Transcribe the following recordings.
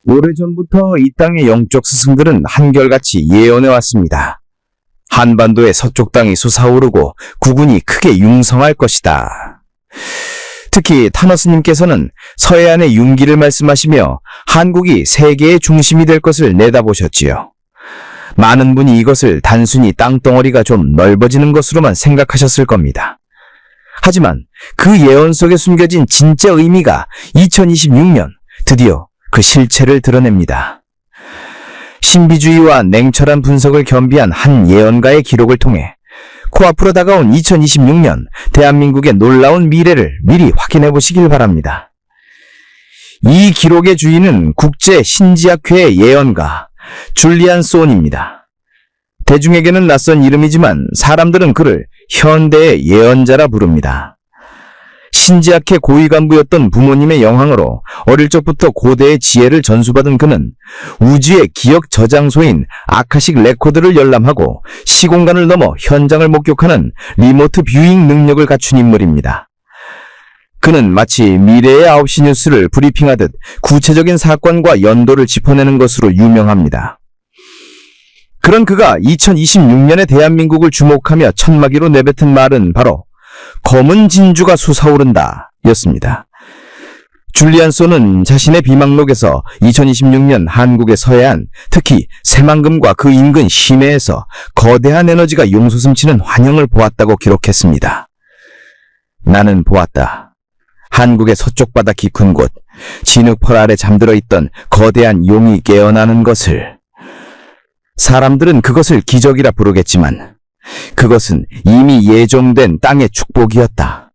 오래전부터 이 땅의 영적 스승들은 한결같이 예언해왔습니다. 한반도의 서쪽 땅이 솟아오르고 국군이 크게 융성할 것이다. 특히 타너스님께서는 서해안의 융기를 말씀하시며 한국이 세계의 중심이 될 것을 내다보셨지요. 많은 분이 이것을 단순히 땅덩어리가 좀 넓어지는 것으로만 생각하셨을 겁니다. 하지만 그 예언 속에 숨겨진 진짜 의미가 2026년 드디어 그 실체를 드러냅니다. 신비주의와 냉철한 분석을 겸비한 한 예언가의 기록을 통해 코앞으로 다가온 2026년 대한민국의 놀라운 미래를 미리 확인해 보시길 바랍니다. 이 기록의 주인은 국제 신지학회의 예언가 줄리안 소온입니다. 대중에게는 낯선 이름이지만 사람들은 그를 현대의 예언자라 부릅니다. 신지학회 고위 간부였던 부모님의 영향으로 어릴 적부터 고대의 지혜를 전수받은 그는 우주의 기억 저장소인 아카식 레코드를 열람하고 시공간을 넘어 현장을 목격하는 리모트 뷰잉 능력을 갖춘 인물입니다. 그는 마치 미래의 9시 뉴스를 브리핑하듯 구체적인 사건과 연도를 짚어내는 것으로 유명합니다. 그런 그가 2026년의 대한민국을 주목하며 천막이로 내뱉은 말은 바로 검은 진주가 솟아오른다 였습니다. 줄리안 소는 자신의 비망록에서 2026년 한국의 서해안, 특히 새만금과 그 인근 심해에서 거대한 에너지가 용솟음치는 환영을 보았다고 기록했습니다. 나는 보았다. 한국의 서쪽 바다 깊은 곳, 진흙펄 아래 잠들어 있던 거대한 용이 깨어나는 것을. 사람들은 그것을 기적이라 부르겠지만 그것은 이미 예정된 땅의 축복이었다.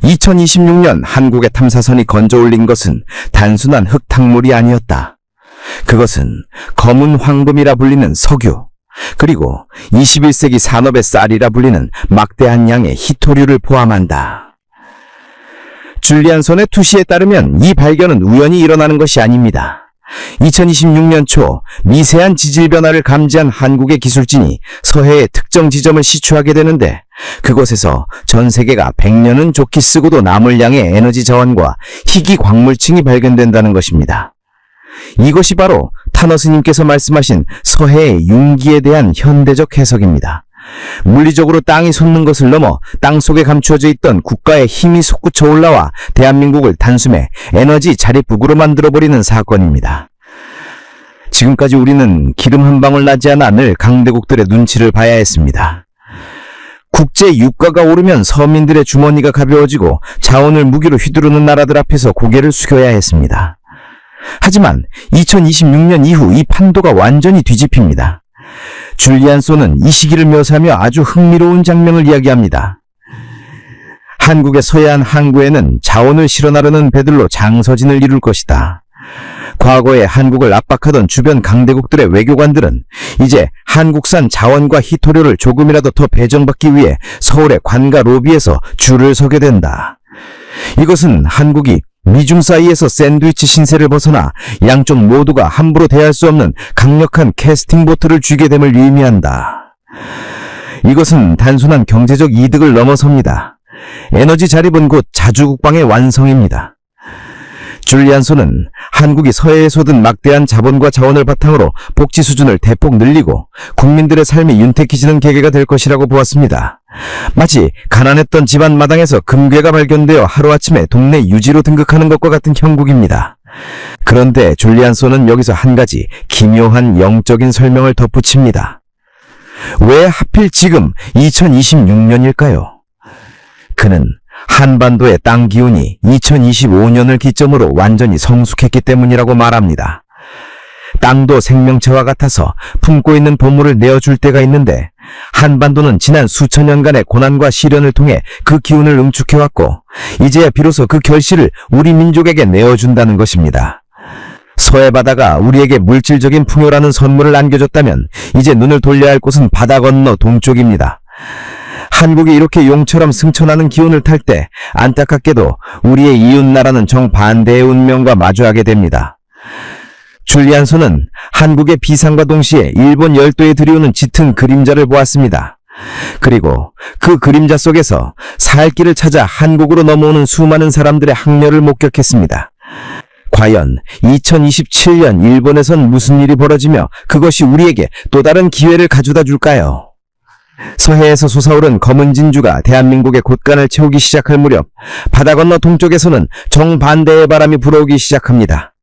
2026년 한국의 탐사선이 건져 올린 것은 단순한 흙탕물이 아니었다. 그것은 검은 황금이라 불리는 석유, 그리고 21세기 산업의 쌀이라 불리는 막대한 양의 희토류를 포함한다. 줄리안 손의 투시에 따르면 이 발견은 우연히 일어나는 것이 아닙니다. 2026년 초 미세한 지질 변화를 감지한 한국의 기술진이 서해의 특정 지점을 시추하게 되는데 그곳에서 전 세계가 100년은 좋게 쓰고도 남을 양의 에너지 자원과 희귀 광물층이 발견된다는 것입니다. 이것이 바로 타너스님께서 말씀하신 서해의 융기에 대한 현대적 해석입니다. 물리적으로 땅이 솟는 것을 넘어 땅속에 감추어져 있던 국가의 힘이 솟구쳐 올라와 대한민국을 단숨에 에너지 자립국으로 만들어버리는 사건입니다. 지금까지 우리는 기름 한 방울 나지 않아 늘 강대국들의 눈치를 봐야 했습니다. 국제 유가가 오르면 서민들의 주머니가 가벼워지고 자원을 무기로 휘두르는 나라들 앞에서 고개를 숙여야 했습니다. 하지만 2026년 이후 이 판도가 완전히 뒤집힙니다. 줄리안 소는 이 시기를 묘사하며 아주 흥미로운 장면을 이야기합니다. 한국의 서해안 항구에는 자원을 실어나르는 배들로 장서진을 이룰 것이다. 과거에 한국을 압박하던 주변 강대국들의 외교관들은 이제 한국산 자원과 희토류를 조금이라도 더 배정받기 위해 서울의 관가 로비에서 줄을 서게 된다. 이것은 한국이 미중 사이에서 샌드위치 신세를 벗어나 양쪽 모두가 함부로 대할 수 없는 강력한 캐스팅 보트를 쥐게 됨을 의미한다. 이것은 단순한 경제적 이득을 넘어섭니다. 에너지 자립은 곧 자주국방의 완성입니다. 줄리안 소는 한국이 서해에 쏟은 막대한 자본과 자원을 바탕으로 복지 수준을 대폭 늘리고 국민들의 삶이 윤택해지는 계기가 될 것이라고 보았습니다. 마치 가난했던 집안 마당에서 금괴가 발견되어 하루아침에 동네 유지로 등극하는 것과 같은 형국입니다. 그런데 줄리안 소는 여기서 한 가지 기묘한 영적인 설명을 덧붙입니다. 왜 하필 지금 2026년일까요? 그는 한반도의 땅 기운이 2025년을 기점으로 완전히 성숙했기 때문이라고 말합니다. 땅도 생명체와 같아서 품고 있는 보물을 내어줄 때가 있는데 한반도는 지난 수천 년간의 고난과 시련을 통해 그 기운을 응축해왔고 이제야 비로소 그 결실을 우리 민족에게 내어준다는 것입니다. 서해 바다가 우리에게 물질적인 풍요라는 선물을 안겨줬다면 이제 눈을 돌려야 할 곳은 바다 건너 동쪽입니다. 한국이 이렇게 용처럼 승천하는 기운을 탈 때 안타깝게도 우리의 이웃나라는 정반대의 운명과 마주하게 됩니다. 줄리안 소는 한국의 비상과 동시에 일본 열도에 들이오는 짙은 그림자를 보았습니다. 그리고 그 그림자 속에서 살 길을 찾아 한국으로 넘어오는 수많은 사람들의 항렬을 목격했습니다. 과연 2027년 일본에선 무슨 일이 벌어지며 그것이 우리에게 또 다른 기회를 가져다 줄까요? 서해에서 솟아오른 검은 진주가 대한민국의 곳간을 채우기 시작할 무렵 바다 건너 동쪽에서는 정반대의 바람이 불어오기 시작합니다.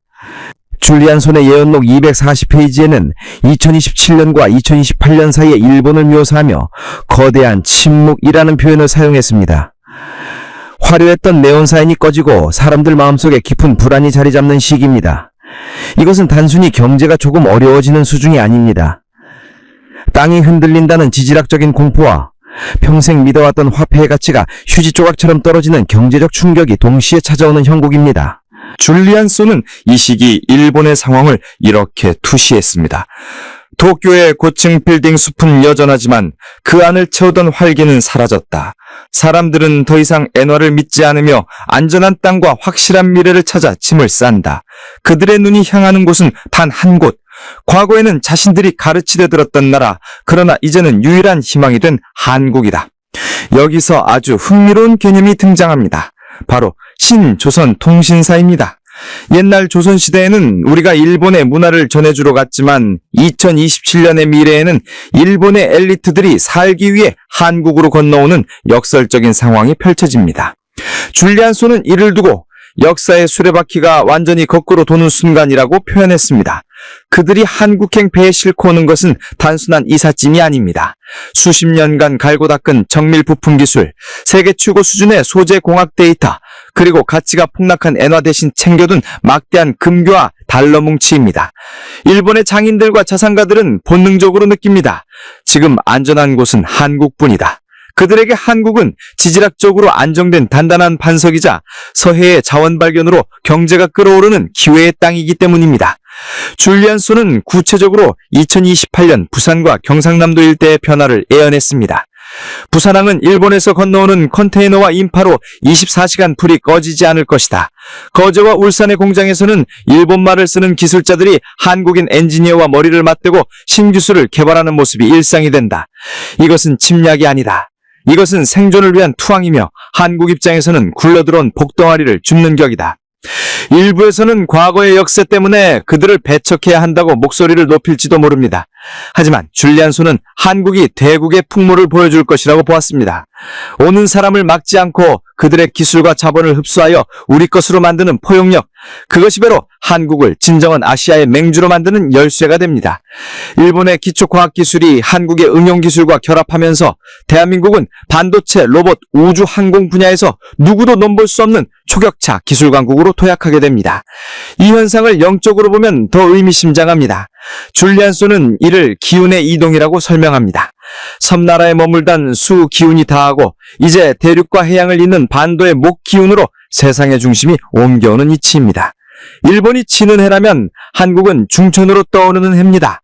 줄리안 손의 예언록 240페이지에는 2027년과 2028년 사이의 일본을 묘사하며 거대한 침묵이라는 표현을 사용했습니다. 화려했던 네온사인이 꺼지고 사람들 마음속에 깊은 불안이 자리 잡는 시기입니다. 이것은 단순히 경제가 조금 어려워지는 수준이 아닙니다. 땅이 흔들린다는 지질학적인 공포와 평생 믿어왔던 화폐의 가치가 휴지 조각처럼 떨어지는 경제적 충격이 동시에 찾아오는 형국입니다. 줄리안 소는 이 시기 일본의 상황을 이렇게 투시했습니다. 도쿄의 고층 빌딩 숲은 여전하지만 그 안을 채우던 활기는 사라졌다. 사람들은 더 이상 엔화를 믿지 않으며 안전한 땅과 확실한 미래를 찾아 짐을 싼다. 그들의 눈이 향하는 곳은 단 한 곳. 과거에는 자신들이 가르치려 들었던 나라, 그러나 이제는 유일한 희망이 된 한국이다. 여기서 아주 흥미로운 개념이 등장합니다. 바로 신조선통신사입니다. 옛날 조선시대에는 우리가 일본의 문화를 전해주러 갔지만 2027년의 미래에는 일본의 엘리트들이 살기 위해 한국으로 건너오는 역설적인 상황이 펼쳐집니다. 줄리안 소는 이를 두고 역사의 수레바퀴가 완전히 거꾸로 도는 순간이라고 표현했습니다. 그들이 한국행 배에 싣고 오는 것은 단순한 이삿짐이 아닙니다. 수십 년간 갈고 닦은 정밀 부품 기술, 세계 최고 수준의 소재 공학 데이터, 그리고 가치가 폭락한 엔화 대신 챙겨둔 막대한 금괴와 달러 뭉치입니다. 일본의 장인들과 자산가들은 본능적으로 느낍니다. 지금 안전한 곳은 한국뿐이다. 그들에게 한국은 지질학적으로 안정된 단단한 반석이자 서해의 자원 발견으로 경제가 끌어오르는 기회의 땅이기 때문입니다. 줄리안 소는 구체적으로 2028년 부산과 경상남도 일대의 변화를 예언했습니다. 부산항은 일본에서 건너오는 컨테이너와 인파로 24시간 불이 꺼지지 않을 것이다. 거제와 울산의 공장에서는 일본말을 쓰는 기술자들이 한국인 엔지니어와 머리를 맞대고 신기술을 개발하는 모습이 일상이 된다. 이것은 침략이 아니다. 이것은 생존을 위한 투항이며 한국 입장에서는 굴러들어온 복덩어리를 줍는 격이다. 일부에서는 과거의 역사 때문에 그들을 배척해야 한다고 목소리를 높일지도 모릅니다. 하지만 줄리안 소는 한국이 대국의 풍모를 보여줄 것이라고 보았습니다. 오는 사람을 막지 않고 그들의 기술과 자본을 흡수하여 우리 것으로 만드는 포용력, 그것이 바로 한국을 진정한 아시아의 맹주로 만드는 열쇠가 됩니다. 일본의 기초과학기술이 한국의 응용기술과 결합하면서 대한민국은 반도체, 로봇, 우주, 항공 분야에서 누구도 넘볼 수 없는 초격차 기술 강국으로 도약하게 됩니다. 이 현상을 영적으로 보면 더 의미심장합니다. 줄리안 소는 이를 기운의 이동이라고 설명합니다. 섬나라에 머물던 수 기운이 다하고 이제 대륙과 해양을 잇는 반도의 목 기운으로 세상의 중심이 옮겨오는 이치입니다. 일본이 치는 해라면 한국은 중천으로 떠오르는 해입니다.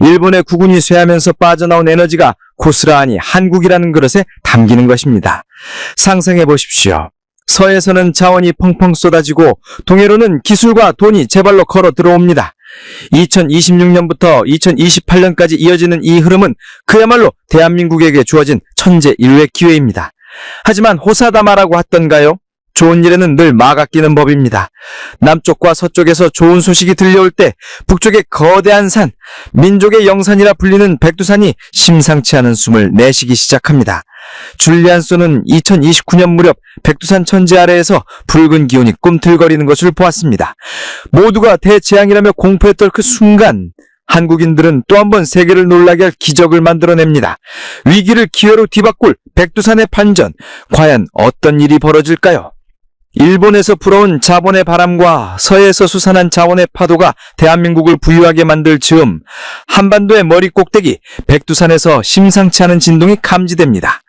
일본의 국운이 쇠하면서 빠져나온 에너지가 고스란히 한국이라는 그릇에 담기는 것입니다. 상상해 보십시오. 서에서는 자원이 펑펑 쏟아지고 동해로는 기술과 돈이 제발로 걸어 들어옵니다. 2026년부터 2028년까지 이어지는 이 흐름은 그야말로 대한민국에게 주어진 천재일루의 기회입니다. 하지만 호사다마라고 하던가요? 좋은 일에는 늘 막아 끼는 법입니다. 남쪽과 서쪽에서 좋은 소식이 들려올 때 북쪽의 거대한 산, 민족의 영산이라 불리는 백두산이 심상치 않은 숨을 내쉬기 시작합니다. 줄리안 소는 2029년 무렵 백두산 천지 아래에서 붉은 기운이 꿈틀거리는 것을 보았습니다. 모두가 대재앙이라며 공포에 떨 그 순간 한국인들은 또 한 번 세계를 놀라게 할 기적을 만들어냅니다. 위기를 기회로 뒤바꿀 백두산의 반전, 과연 어떤 일이 벌어질까요? 일본에서 불어온 자본의 바람과 서해에서 솟아난 자원의 파도가 대한민국을 부유하게 만들 즈음 한반도의 머리 꼭대기 백두산에서 심상치 않은 진동이 감지됩니다.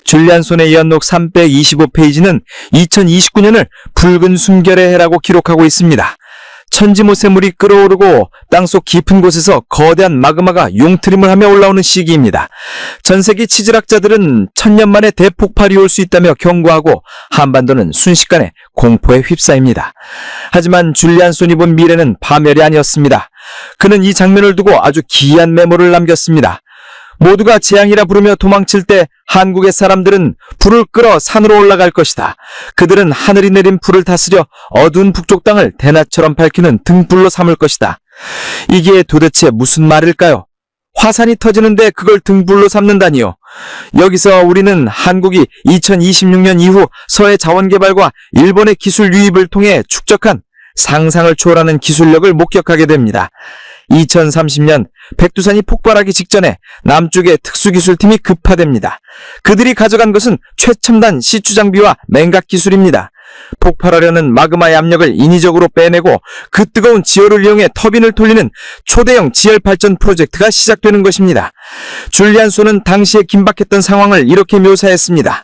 줄리안 소의 예언록 325페이지는 2029년을 붉은 숨결의 해라고 기록하고 있습니다. 천지모세물이 끓어오르고 땅속 깊은 곳에서 거대한 마그마가 용트림을 하며 올라오는 시기입니다. 전세기 치질학자들은 1000년 만에 대폭발이 올 수 있다며 경고하고 한반도는 순식간에 공포에 휩싸입니다. 하지만 줄리안 소니 본 미래는 파멸이 아니었습니다. 그는 이 장면을 두고 아주 기이한 메모를 남겼습니다. 모두가 재앙이라 부르며 도망칠 때 한국의 사람들은 불을 끌어 산으로 올라갈 것이다. 그들은 하늘이 내린 불을 다스려 어두운 북쪽 땅을 대낮처럼 밝히는 등불로 삼을 것이다. 이게 도대체 무슨 말일까요? 화산이 터지는데 그걸 등불로 삼는다니요. 여기서 우리는 한국이 2026년 이후 서해 자원개발과 일본의 기술 유입을 통해 축적한 상상을 초월하는 기술력을 목격하게 됩니다. 2030년 백두산이 폭발하기 직전에 남쪽의 특수기술팀이 급파됩니다. 그들이 가져간 것은 최첨단 시추 장비와 맹각 기술입니다. 폭발하려는 마그마의 압력을 인위적으로 빼내고 그 뜨거운 지열을 이용해 터빈을 돌리는 초대형 지열 발전 프로젝트가 시작되는 것입니다. 줄리안 소는 당시에 긴박했던 상황을 이렇게 묘사했습니다.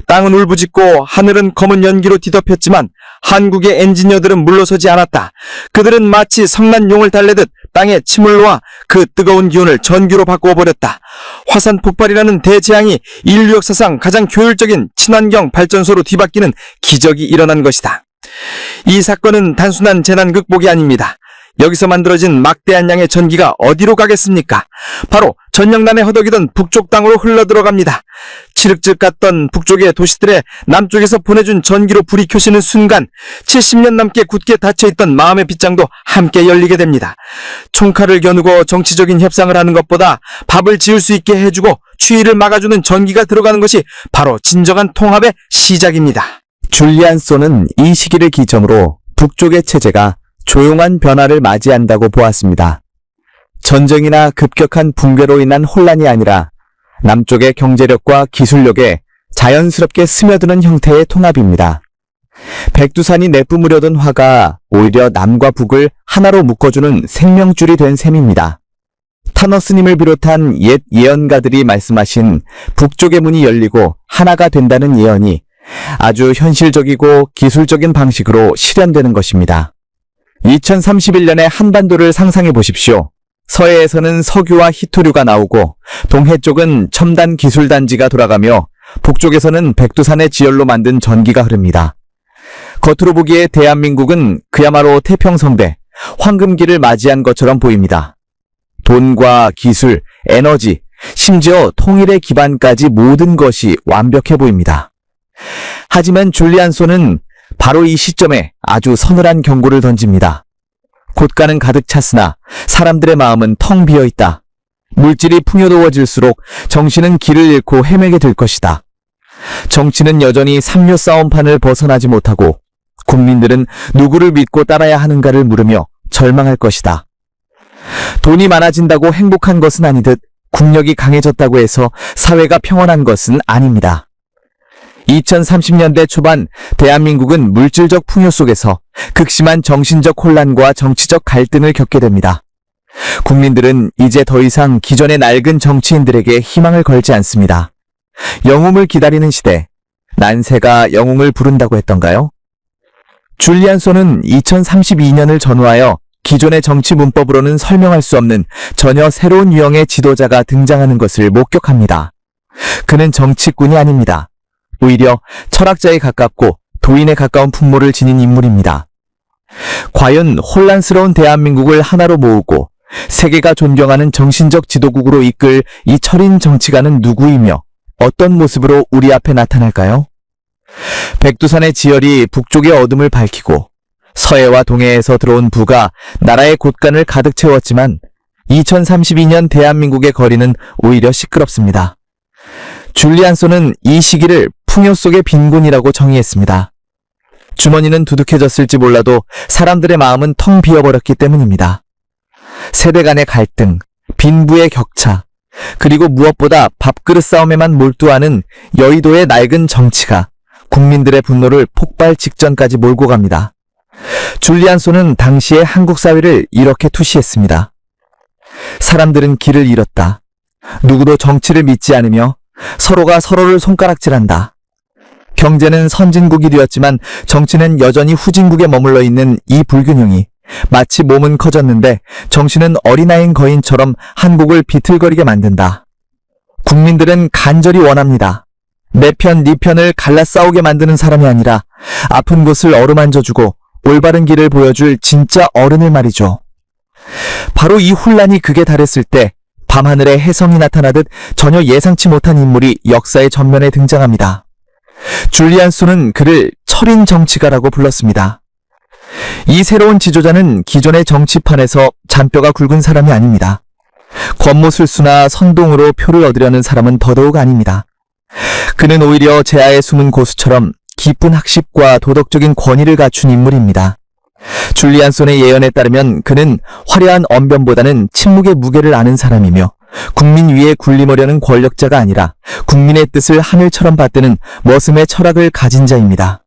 땅은 울부짖고 하늘은 검은 연기로 뒤덮였지만 한국의 엔지니어들은 물러서지 않았다. 그들은 마치 성난 용을 달래듯 땅에 침을 놓아 그 뜨거운 기운을 전기로 바꾸어 버렸다. 화산 폭발이라는 대재앙이 인류 역사상 가장 효율적인 친환경 발전소로 뒤바뀌는 기적이 일어난 것이다. 이 사건은 단순한 재난 극복이 아닙니다. 여기서 만들어진 막대한 양의 전기가 어디로 가겠습니까? 바로 전력난에 허덕이던 북쪽 땅으로 흘러들어갑니다. 칠흑즉 같던 북쪽의 도시들의 남쪽에서 보내준 전기로 불이 켜지는 순간 70년 넘게 굳게 닫혀있던 마음의 빗장도 함께 열리게 됩니다. 총칼을 겨누고 정치적인 협상을 하는 것보다 밥을 지을 수 있게 해주고 추위를 막아주는 전기가 들어가는 것이 바로 진정한 통합의 시작입니다. 줄리안 소는 이 시기를 기점으로 북쪽의 체제가 조용한 변화를 맞이한다고 보았습니다. 전쟁이나 급격한 붕괴로 인한 혼란이 아니라 남쪽의 경제력과 기술력에 자연스럽게 스며드는 형태의 통합입니다. 백두산이 내뿜으려던 화가 오히려 남과 북을 하나로 묶어주는 생명줄이 된 셈입니다. 타너스님을 비롯한 옛 예언가들이 말씀하신 북쪽의 문이 열리고 하나가 된다는 예언이 아주 현실적이고 기술적인 방식으로 실현되는 것입니다. 2031년의 한반도를 상상해 보십시오. 서해에서는 석유와 히토류가 나오고 동해 쪽은 첨단 기술단지가 돌아가며 북쪽에서는 백두산의 지열로 만든 전기가 흐릅니다. 겉으로 보기에 대한민국은 그야말로 태평성대, 황금기를 맞이한 것처럼 보입니다. 돈과 기술, 에너지, 심지어 통일의 기반까지 모든 것이 완벽해 보입니다. 하지만 줄리안 소는 바로 이 시점에 아주 서늘한 경고를 던집니다. 곳간은 가득 찼으나 사람들의 마음은 텅 비어 있다. 물질이 풍요로워질수록 정신은 길을 잃고 헤매게 될 것이다. 정치는 여전히 삼류 싸움판을 벗어나지 못하고 국민들은 누구를 믿고 따라야 하는가를 물으며 절망할 것이다. 돈이 많아진다고 행복한 것은 아니듯 국력이 강해졌다고 해서 사회가 평온한 것은 아닙니다. 2030년대 초반 대한민국은 물질적 풍요 속에서 극심한 정신적 혼란과 정치적 갈등을 겪게 됩니다. 국민들은 이제 더 이상 기존의 낡은 정치인들에게 희망을 걸지 않습니다. 영웅을 기다리는 시대, 난세가 영웅을 부른다고 했던가요? 줄리안 소는 2032년을 전후하여 기존의 정치 문법으로는 설명할 수 없는 전혀 새로운 유형의 지도자가 등장하는 것을 목격합니다. 그는 정치꾼이 아닙니다. 오히려 철학자에 가깝고 도인에 가까운 풍모를 지닌 인물입니다. 과연 혼란스러운 대한민국을 하나로 모으고 세계가 존경하는 정신적 지도국으로 이끌 이 철인 정치가는 누구이며 어떤 모습으로 우리 앞에 나타날까요? 백두산의 지열이 북쪽의 어둠을 밝히고 서해와 동해에서 들어온 부가 나라의 곳간을 가득 채웠지만 2032년 대한민국의 거리는 오히려 시끄럽습니다. 줄리안 소는 이 시기를 풍요 속의 빈곤이라고 정의했습니다. 주머니는 두둑해졌을지 몰라도 사람들의 마음은 텅 비어버렸기 때문입니다. 세대 간의 갈등, 빈부의 격차, 그리고 무엇보다 밥그릇 싸움에만 몰두하는 여의도의 낡은 정치가 국민들의 분노를 폭발 직전까지 몰고 갑니다. 줄리안 소는 당시의 한국 사회를 이렇게 투시했습니다. 사람들은 길을 잃었다. 누구도 정치를 믿지 않으며 서로가 서로를 손가락질한다. 경제는 선진국이 되었지만 정치는 여전히 후진국에 머물러 있는 이 불균형이 마치 몸은 커졌는데 정신은 어린아이인 거인처럼 한국을 비틀거리게 만든다. 국민들은 간절히 원합니다. 내 편, 네 편을 갈라 싸우게 만드는 사람이 아니라 아픈 곳을 어루만져주고 올바른 길을 보여줄 진짜 어른을 말이죠. 바로 이 혼란이 극에 달했을 때 밤하늘에 혜성이 나타나듯 전혀 예상치 못한 인물이 역사의 전면에 등장합니다. 줄리안 소는 그를 철인 정치가라고 불렀습니다. 이 새로운 지도자는 기존의 정치판에서 잔뼈가 굵은 사람이 아닙니다. 권모술수나 선동으로 표를 얻으려는 사람은 더더욱 아닙니다. 그는 오히려 제아의 숨은 고수처럼 깊은 학식과 도덕적인 권위를 갖춘 인물입니다. 줄리안 손의 예언에 따르면 그는 화려한 언변보다는 침묵의 무게를 아는 사람이며 국민 위에 군림하려는 권력자가 아니라 국민의 뜻을 하늘처럼 받드는 머슴의 철학을 가진 자입니다.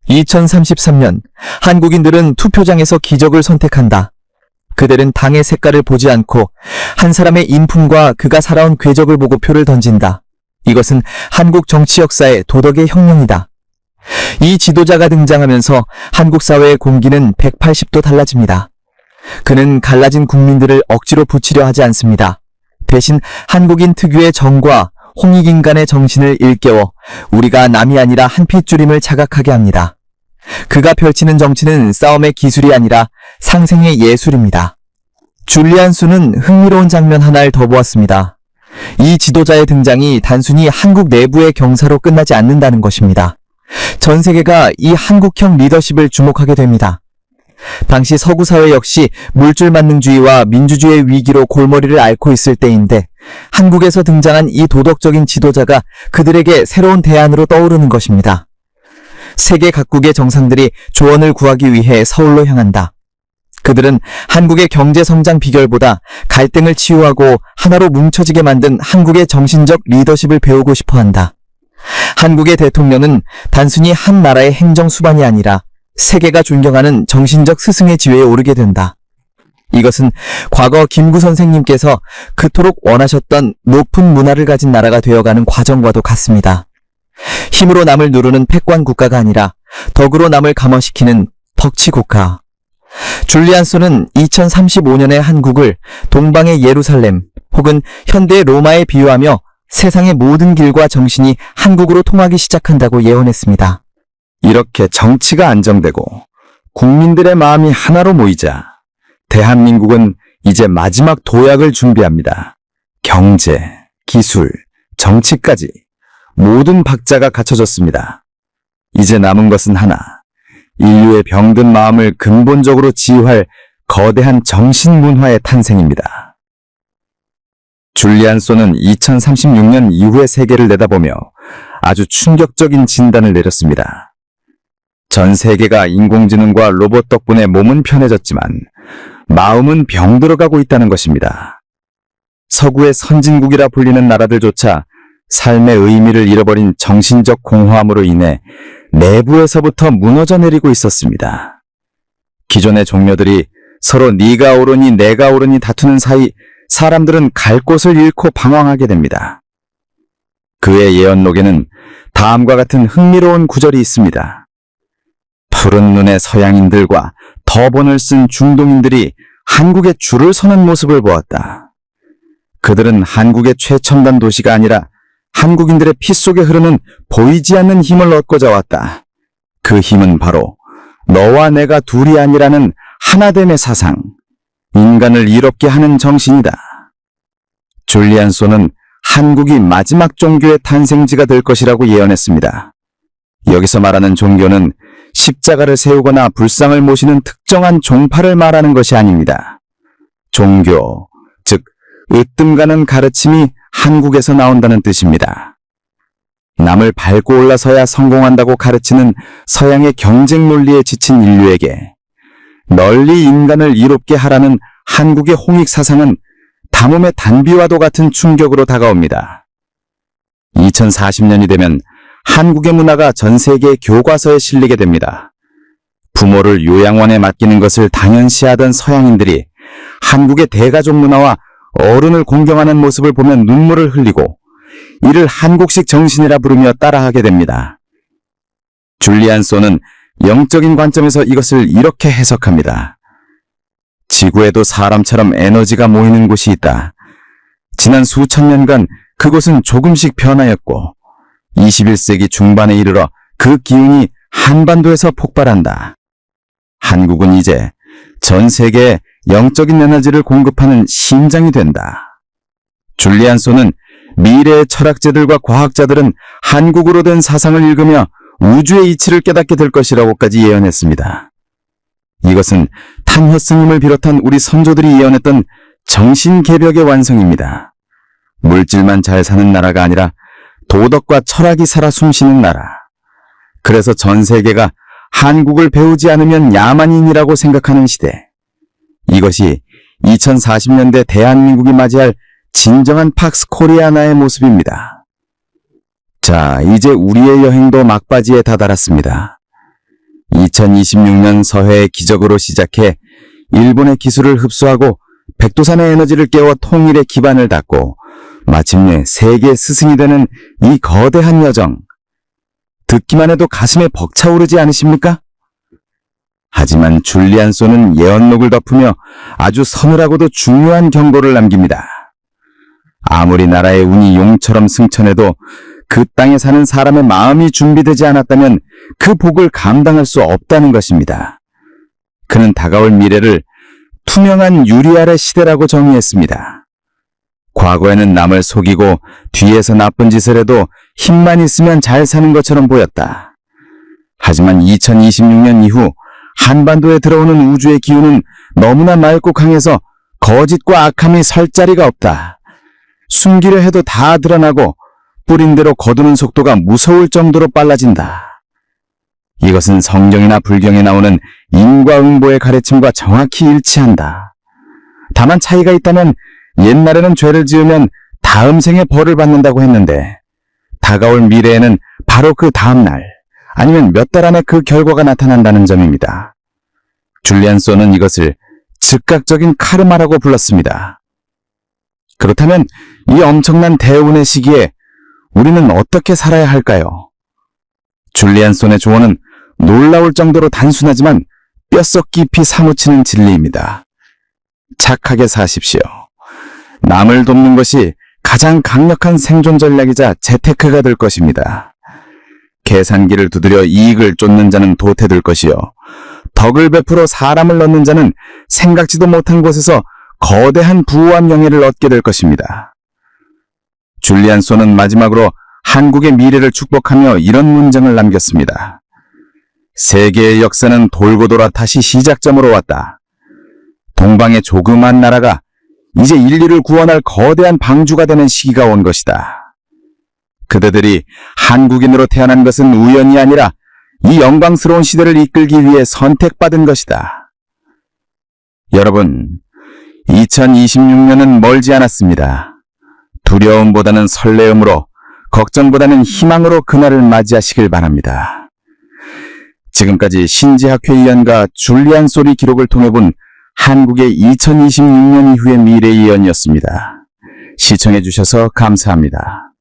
2033년 한국인들은 투표장에서 기적을 선택한다. 그들은 당의 색깔을 보지 않고 한 사람의 인품과 그가 살아온 궤적을 보고 표를 던진다. 이것은 한국 정치 역사의 도덕의 혁명이다. 이 지도자가 등장하면서 한국 사회의 공기는 180도 달라집니다. 그는 갈라진 국민들을 억지로 붙이려 하지 않습니다. 대신 한국인 특유의 정과 홍익인간의 정신을 일깨워 우리가 남이 아니라 한 핏줄임을 자각하게 합니다. 그가 펼치는 정치는 싸움의 기술이 아니라 상생의 예술입니다. 줄리안 수는 흥미로운 장면 하나를 더 보았습니다. 이 지도자의 등장이 단순히 한국 내부의 경사로 끝나지 않는다는 것입니다. 전 세계가 이 한국형 리더십을 주목하게 됩니다. 당시 서구 사회 역시 물줄만능주의와 민주주의의 위기로 골머리를 앓고 있을 때인데 한국에서 등장한 이 도덕적인 지도자가 그들에게 새로운 대안으로 떠오르는 것입니다. 세계 각국의 정상들이 조언을 구하기 위해 서울로 향한다. 그들은 한국의 경제 성장 비결보다 갈등을 치유하고 하나로 뭉쳐지게 만든 한국의 정신적 리더십을 배우고 싶어 한다. 한국의 대통령은 단순히 한 나라의 행정 수반이 아니라 세계가 존경하는 정신적 스승의 지위에 오르게 된다. 이것은 과거 김구 선생님께서 그토록 원하셨던 높은 문화를 가진 나라가 되어가는 과정과도 같습니다. 힘으로 남을 누르는 패권 국가가 아니라 덕으로 남을 감화시키는 덕치 국가. 줄리안 소는 2035년의 한국을 동방의 예루살렘 혹은 현대의 로마에 비유하며 세상의 모든 길과 정신이 한국으로 통하기 시작한다고 예언했습니다. 이렇게 정치가 안정되고 국민들의 마음이 하나로 모이자 대한민국은 이제 마지막 도약을 준비합니다. 경제, 기술, 정치까지 모든 박자가 갖춰졌습니다. 이제 남은 것은 하나, 인류의 병든 마음을 근본적으로 치유할 거대한 정신문화의 탄생입니다. 줄리안 소는 2036년 이후의 세계를 내다보며 아주 충격적인 진단을 내렸습니다. 전 세계가 인공지능과 로봇 덕분에 몸은 편해졌지만 마음은 병들어가고 있다는 것입니다. 서구의 선진국이라 불리는 나라들조차 삶의 의미를 잃어버린 정신적 공허함으로 인해 내부에서부터 무너져 내리고 있었습니다. 기존의 종묘들이 서로 네가 옳으니 내가 옳으니 다투는 사이 사람들은 갈 곳을 잃고 방황하게 됩니다. 그의 예언록에는 다음과 같은 흥미로운 구절이 있습니다. 푸른 눈의 서양인들과 터번을 쓴 중동인들이 한국에 줄을 서는 모습을 보았다. 그들은 한국의 최첨단 도시가 아니라 한국인들의 피 속에 흐르는 보이지 않는 힘을 얻고자 왔다. 그 힘은 바로 너와 내가 둘이 아니라는 하나됨의 사상, 인간을 이롭게 하는 정신이다. 줄리안 소는 한국이 마지막 종교의 탄생지가 될 것이라고 예언했습니다. 여기서 말하는 종교는 십자가를 세우거나 불상을 모시는 특정한 종파를 말하는 것이 아닙니다. 종교, 즉 으뜸가는 가르침이 한국에서 나온다는 뜻입니다. 남을 밟고 올라서야 성공한다고 가르치는 서양의 경쟁 논리에 지친 인류에게 널리 인간을 이롭게 하라는 한국의 홍익 사상은 담음의 단비와도 같은 충격으로 다가옵니다. 2040년이 되면 한국의 문화가 전 세계의 교과서에 실리게 됩니다. 부모를 요양원에 맡기는 것을 당연시하던 서양인들이 한국의 대가족 문화와 어른을 공경하는 모습을 보면 눈물을 흘리고 이를 한국식 정신이라 부르며 따라하게 됩니다. 줄리안 소는 영적인 관점에서 이것을 이렇게 해석합니다. 지구에도 사람처럼 에너지가 모이는 곳이 있다. 지난 수천 년간 그곳은 조금씩 변하였고 21세기 중반에 이르러 그 기운이 한반도에서 폭발한다. 한국은 이제 전 세계에 영적인 에너지를 공급하는 심장이 된다. 줄리안소는 미래의 철학자들과 과학자들은 한국으로 된 사상을 읽으며 우주의 이치를 깨닫게 될 것이라고까지 예언했습니다. 이것은 탄효 스님을 비롯한 우리 선조들이 예언했던 정신개벽의 완성입니다. 물질만 잘 사는 나라가 아니라 도덕과 철학이 살아 숨쉬는 나라. 그래서 전 세계가 한국을 배우지 않으면 야만인이라고 생각하는 시대. 이것이 2040년대 대한민국이 맞이할 진정한 팍스 코리아나의 모습입니다. 자, 이제 우리의 여행도 막바지에 다다랐습니다. 2026년 서해의 기적으로 시작해 일본의 기술을 흡수하고 백두산의 에너지를 깨워 통일의 기반을 닦고 마침내 세계 스승이 되는 이 거대한 여정. 듣기만 해도 가슴에 벅차오르지 않으십니까? 하지만 줄리안소는 예언록을 덮으며 아주 서늘하고도 중요한 경고를 남깁니다. 아무리 나라의 운이 용처럼 승천해도 그 땅에 사는 사람의 마음이 준비되지 않았다면 그 복을 감당할 수 없다는 것입니다. 그는 다가올 미래를 투명한 유리 아래 시대라고 정의했습니다. 과거에는 남을 속이고 뒤에서 나쁜 짓을 해도 힘만 있으면 잘 사는 것처럼 보였다. 하지만 2026년 이후 한반도에 들어오는 우주의 기운은 너무나 맑고 강해서 거짓과 악함이 설 자리가 없다. 숨기려 해도 다 드러나고 뿌린 대로 거두는 속도가 무서울 정도로 빨라진다. 이것은 성경이나 불경에 나오는 인과응보의 가르침과 정확히 일치한다. 다만 차이가 있다면 옛날에는 죄를 지으면 다음 생에 벌을 받는다고 했는데 다가올 미래에는 바로 그 다음 날 아니면 몇 달 안에 그 결과가 나타난다는 점입니다. 줄리안소는 이것을 즉각적인 카르마라고 불렀습니다. 그렇다면 이 엄청난 대운의 시기에 우리는 어떻게 살아야 할까요? 줄리안소의 조언은 놀라울 정도로 단순하지만 뼛속 깊이 사무치는 진리입니다. 착하게 사십시오. 남을 돕는 것이 가장 강력한 생존 전략이자 재테크가 될 것입니다. 계산기를 두드려 이익을 쫓는 자는 도태될 것이요. 덕을 베풀어 사람을 넣는 자는 생각지도 못한 곳에서 거대한 부와 명예를 얻게 될 것입니다. 줄리안소는 마지막으로 한국의 미래를 축복하며 이런 문장을 남겼습니다. 세계의 역사는 돌고 돌아 다시 시작점으로 왔다. 동방의 조그만 나라가 이제 인류를 구원할 거대한 방주가 되는 시기가 온 것이다. 그대들이 한국인으로 태어난 것은 우연이 아니라 이 영광스러운 시대를 이끌기 위해 선택받은 것이다. 여러분, 2026년은 멀지 않았습니다. 두려움보다는 설레음으로, 걱정보다는 희망으로 그날을 맞이하시길 바랍니다. 지금까지 신지학회 줄리안소의 기록을 통해 본 한국의 2026년 이후의 미래 예언이었습니다. 시청해주셔서 감사합니다.